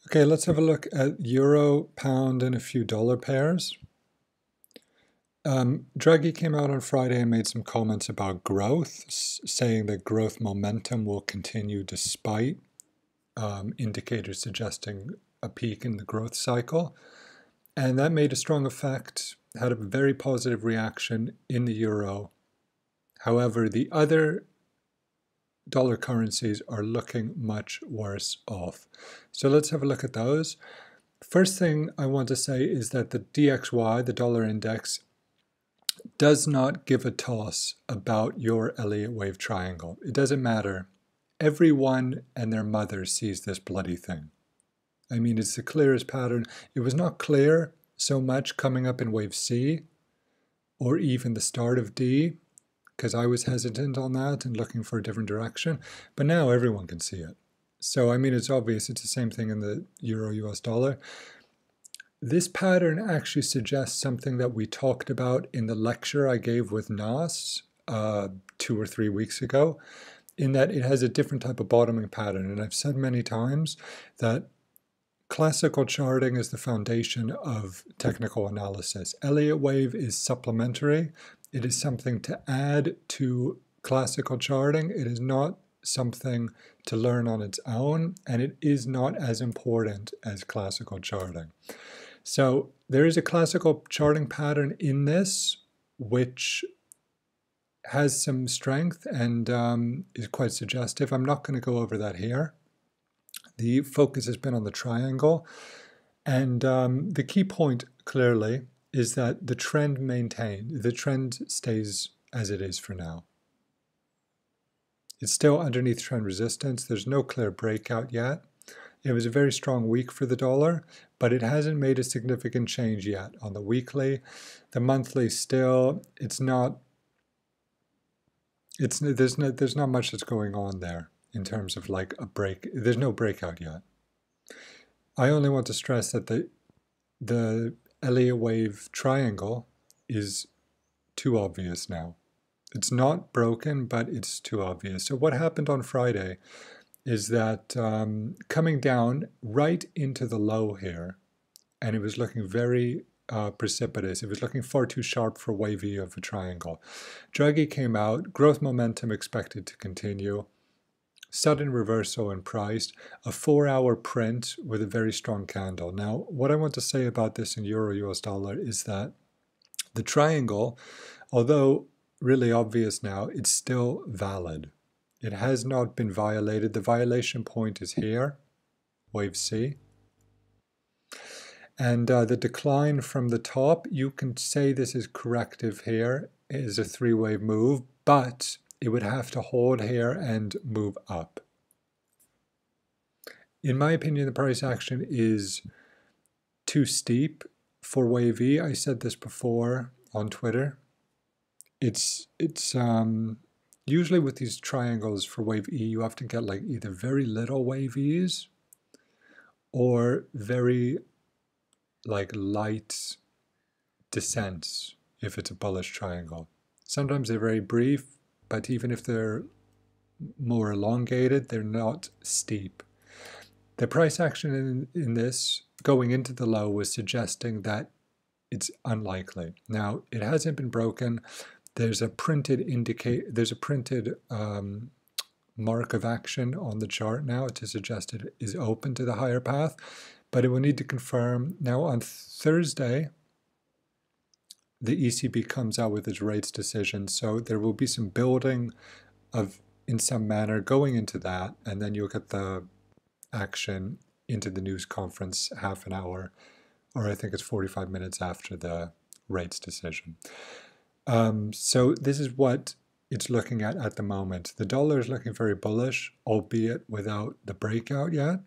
Okay, let's have a look at euro, pound, and a few dollar pairs. Draghi came out on Friday and made some comments about growth, saying that growth momentum will continue despite indicators suggesting a peak in the growth cycle. And that made a strong effect, had a very positive reaction in the euro. However, the other dollar currencies are looking much worse off. So let's have a look at those. First thing I want to say is that the DXY, the dollar index, does not give a toss about your Elliott wave triangle. It doesn't matter. Everyone and their mother sees this bloody thing. I mean, it's the clearest pattern. It was not clear so much coming up in wave C or even the start of D, because I was hesitant on that and looking for a different direction. But now everyone can see it. So, I mean, it's obvious. It's the same thing in the euro US dollar. This pattern actually suggests something that we talked about in the lecture I gave with Nas 2 or 3 weeks ago, in that it has a different type of bottoming pattern. And I've said many times that classical charting is the foundation of technical analysis. Elliott wave is supplementary. It is something to add to classical charting. It is not something to learn on its own, and it is not as important as classical charting. So there is a classical charting pattern in this, which has some strength and is quite suggestive. I'm not going to go over that here. The focus has been on the triangle. And the key point, clearly, is that the trend maintained. The trend stays as it is for now. It's still underneath trend resistance. There's no clear breakout yet. It was a very strong week for the dollar, but it hasn't made a significant change yet on the weekly. The monthly still, there's not much that's going on there in terms of like a break. There's no breakout yet. I only want to stress that the Elliott wave triangle is too obvious now. It's not broken, but it's too obvious. So what happened on Friday is that coming down right into the low here, and it was looking very precipitous. It was looking far too sharp for wavy of a triangle. Draghi came out, growth momentum expected to continue, sudden reversal in price, a 4-hour print with a very strong candle. Now, what I want to say about this in euro US dollar is that the triangle, although really obvious now, it's still valid. It has not been violated. The violation point is here, wave C. And the decline from the top, you can say this is corrective here. It is a 3-wave move, but it would have to hold here and move up. In my opinion, the price action is too steep for wave E. I said this before on Twitter. It's usually with these triangles for wave E, you have to get like either very little wave E's or very like light descents if it's a bullish triangle. Sometimes they're very brief, but even if they're more elongated, they're not steep. The price action in this going into the low was suggesting that it's unlikely. Now, it hasn't been broken. There's a printed mark of action on the chart now to suggest it is open to the higher path, but it will need to confirm. Now on Thursday, the ECB comes out with its rates decision, so there will be some building of, in some manner, going into that, and then you'll get the action into the news conference half an hour, or I think it's 45 minutes after the rates decision. So this is what it's looking at the moment. The dollar is looking very bullish, albeit without the breakout yet.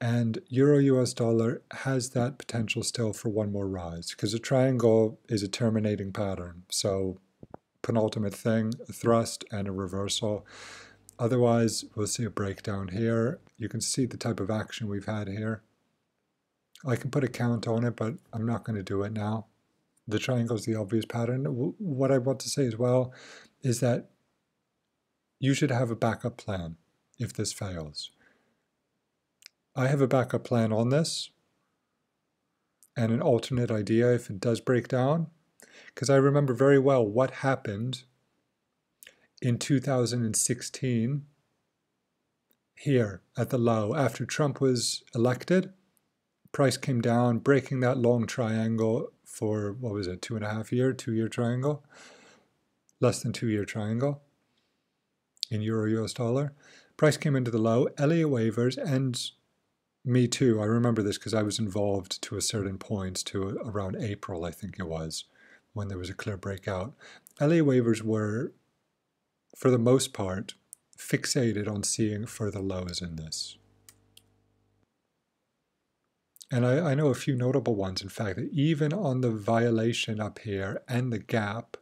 And euro US dollar has that potential still for one more rise, because a triangle is a terminating pattern. So penultimate thing, a thrust and a reversal. Otherwise, we'll see a breakdown here. You can see the type of action we've had here. I can put a count on it, but I'm not going to do it now. The triangle is the obvious pattern. What I want to say as well is that you should have a backup plan if this fails. I have a backup plan on this and an alternate idea if it does break down, because I remember very well what happened in 2016 here at the low. After Trump was elected, price came down, breaking that long triangle for, what was it, 2.5 year triangle, less than 2 year triangle in euro US dollar. Price came into the low, Elliott waivers, and me too. I remember this because I was involved to a certain point, to around April, I think it was, when there was a clear breakout. Elliott waivers were, for the most part, fixated on seeing further lows in this. And I know a few notable ones, in fact, that even on the violation up here and the gap,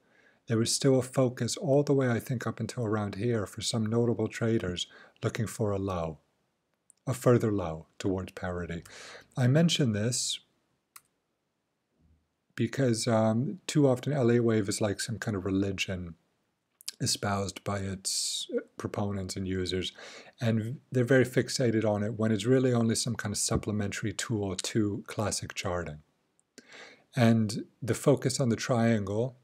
there was still a focus all the way, I think, up until around here for some notable traders looking for a low, a further low towards parity. I mention this because too often Elliott wave is like some kind of religion espoused by its proponents and users, and they're very fixated on it when it's really only some kind of supplementary tool to classic charting. And the focus on the triangle,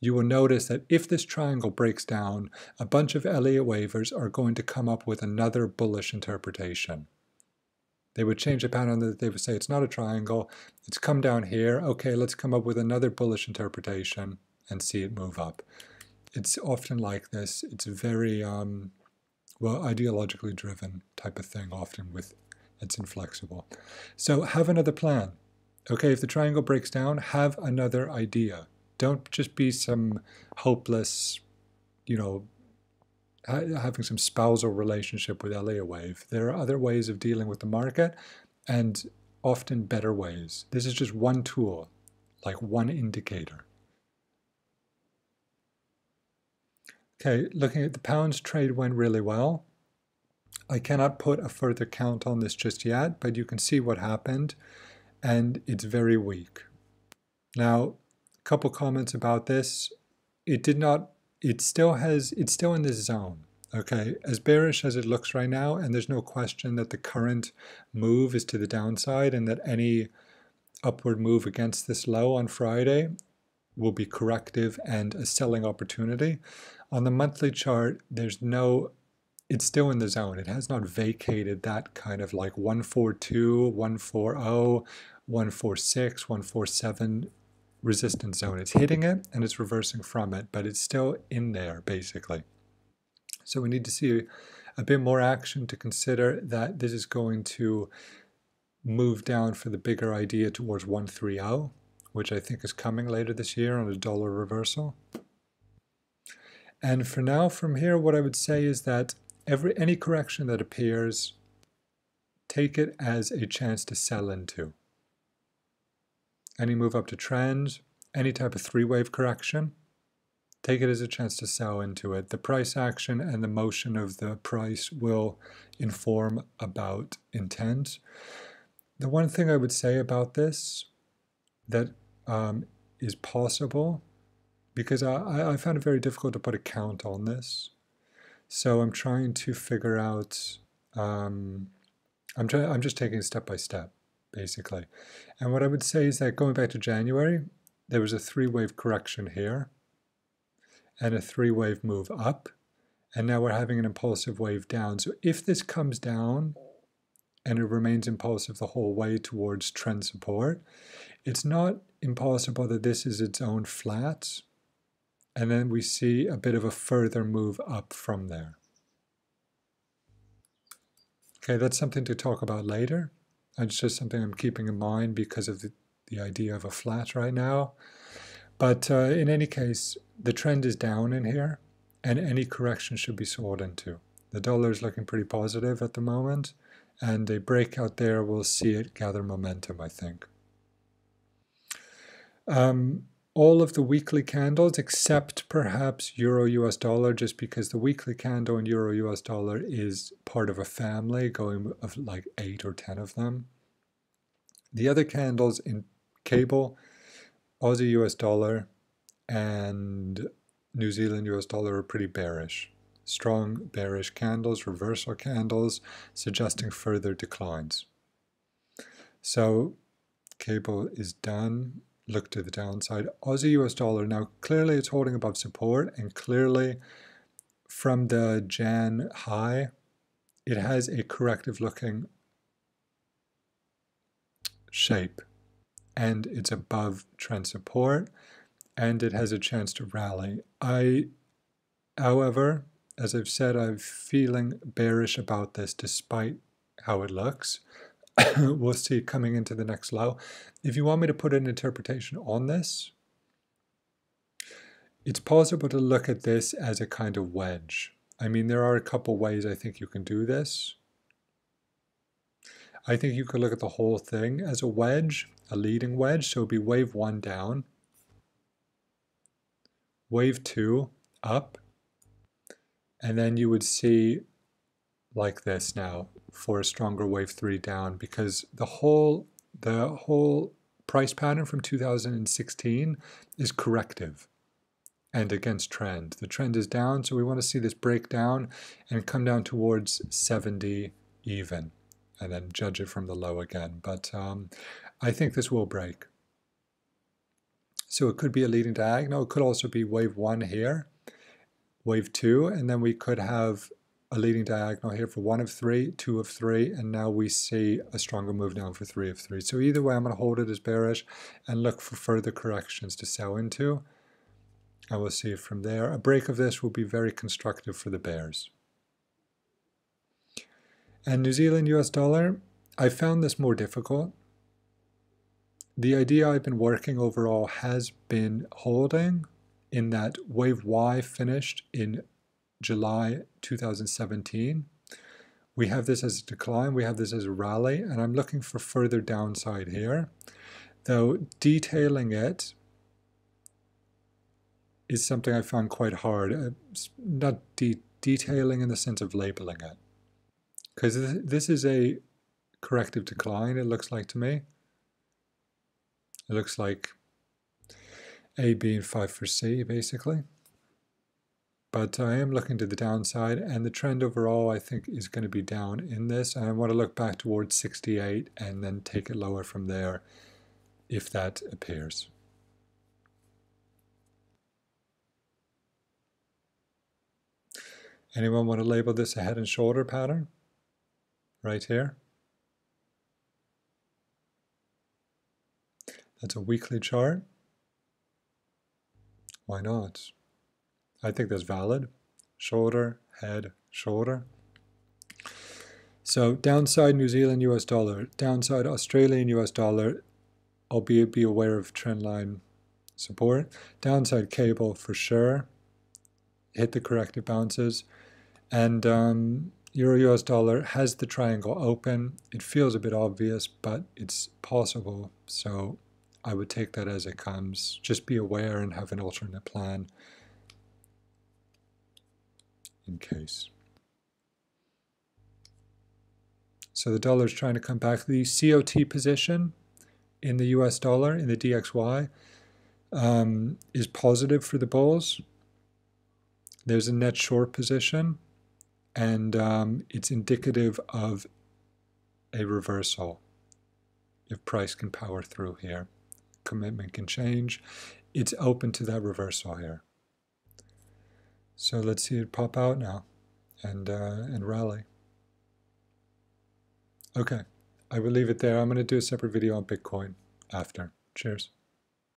you will notice that if this triangle breaks down, a bunch of Elliott waivers are going to come up with another bullish interpretation. They would change the pattern, that they would say it's not a triangle, it's come down here, okay, let's come up with another bullish interpretation and see it move up. It's often like this. It's a very, well, ideologically driven type of thing, often with, it's inflexible. So have another plan. Okay, if the triangle breaks down, have another idea. Don't just be some hopeless, you know, having some spousal relationship with Elliott wave. There are other ways of dealing with the market, and often better ways. This is just one tool, like one indicator. Okay, looking at the pounds trade went really well. I cannot put a further count on this just yet, but you can see what happened, and it's very weak. Now, a couple comments about this. It's still in this zone. Okay, as bearish as it looks right now, and there's no question that the current move is to the downside, and that any upward move against this low on Friday will be corrective and a selling opportunity. On the monthly chart, it's still in the zone. It has not vacated that kind of like 142, 140, 146, 147 resistance zone. It's hitting it and it's reversing from it, but it's still in there basically. So we need to see a bit more action to consider that this is going to move down for the bigger idea towards 130, which I think is coming later this year on a dollar reversal. And for now, from here, what I would say is that any correction that appears, take it as a chance to sell into. Any move up to trend, any type of three-wave correction, take it as a chance to sell into it. The price action and the motion of the price will inform about intent. The one thing I would say about this that is possible, because I found it very difficult to put a count on this. So I'm trying to figure out, I'm just taking it step by step, basically. And what I would say is that going back to January, there was a three-wave correction here, and a three-wave move up, and now we're having an impulsive wave down. So if this comes down, and it remains impulsive the whole way towards trend support, it's not impossible that this is its own flat, and then we see a bit of a further move up from there. Okay, that's something to talk about later. It's just something I'm keeping in mind because of the idea of a flat right now. But in any case, the trend is down in here, and any correction should be sold into. The dollar is looking pretty positive at the moment, and a breakout there will see it gather momentum, I think. All of the weekly candles, except perhaps Euro US dollar, just because the weekly candle in Euro US dollar is part of a family going of like 8 or 10 of them. The other candles in cable, Aussie US dollar and New Zealand US dollar are pretty bearish. Strong bearish candles, reversal candles, suggesting further declines. So cable is done. Look to the downside. Aussie US dollar. Now clearly it's holding above support, and clearly from the Jan high, it has a corrective looking shape, and it's above trend support, and it has a chance to rally. However, as I've said, I'm feeling bearish about this despite how it looks. We'll see coming into the next low. If you want me to put an interpretation on this, it's possible to look at this as a kind of wedge. I mean, there are a couple ways I think you can do this. I think you could look at the whole thing as a wedge, a leading wedge. So it would be wave 1 down, wave 2 up, and then you would see like this now for a stronger wave 3 down, because the whole price pattern from 2016 is corrective and against trend. The trend is down, so we want to see this break down and come down towards 70 even, and then judge it from the low again. But I think this will break. So it could be a leading diagonal. It could also be wave 1 here, wave 2, and then we could have a leading diagonal here for 1 of 3, 2 of 3, and now we see a stronger move down for 3 of 3. So either way, I'm going to hold it as bearish and look for further corrections to sell into, and we'll see it from there. A break of this will be very constructive for the bears. And New Zealand US dollar, I found this more difficult. The idea I've been working overall has been holding, in that wave Y finished in July 2017. We have this as a decline, we have this as a rally, and I'm looking for further downside here. Though detailing it is something I found quite hard. Not detailing in the sense of labeling it, because this is a corrective decline, it looks like to me. It looks like A, B, and 5 for C, basically. But I am looking to the downside, and the trend overall I think is going to be down in this. And I want to look back towards 68 and then take it lower from there if that appears. Anyone want to label this a head and shoulder pattern? Right here. That's a weekly chart. Why not? I think that's valid. Shoulder, head, shoulder. So downside New Zealand US dollar, downside Australian US dollar, albeit be aware of trendline support. Downside cable for sure. Hit the corrective bounces. And Euro US dollar has the triangle open. It feels a bit obvious, but it's possible. So I would take that as it comes. Just be aware and have an alternate plan in case. So the dollar is trying to come back. The COT position in the US dollar, in the DXY, is positive for the bulls. There's a net short position, and it's indicative of a reversal if price can power through here. Commitment can change. It's open to that reversal here. So let's see it pop out now and rally. Okay, I will leave it there. I'm going to do a separate video on Bitcoin after. Cheers.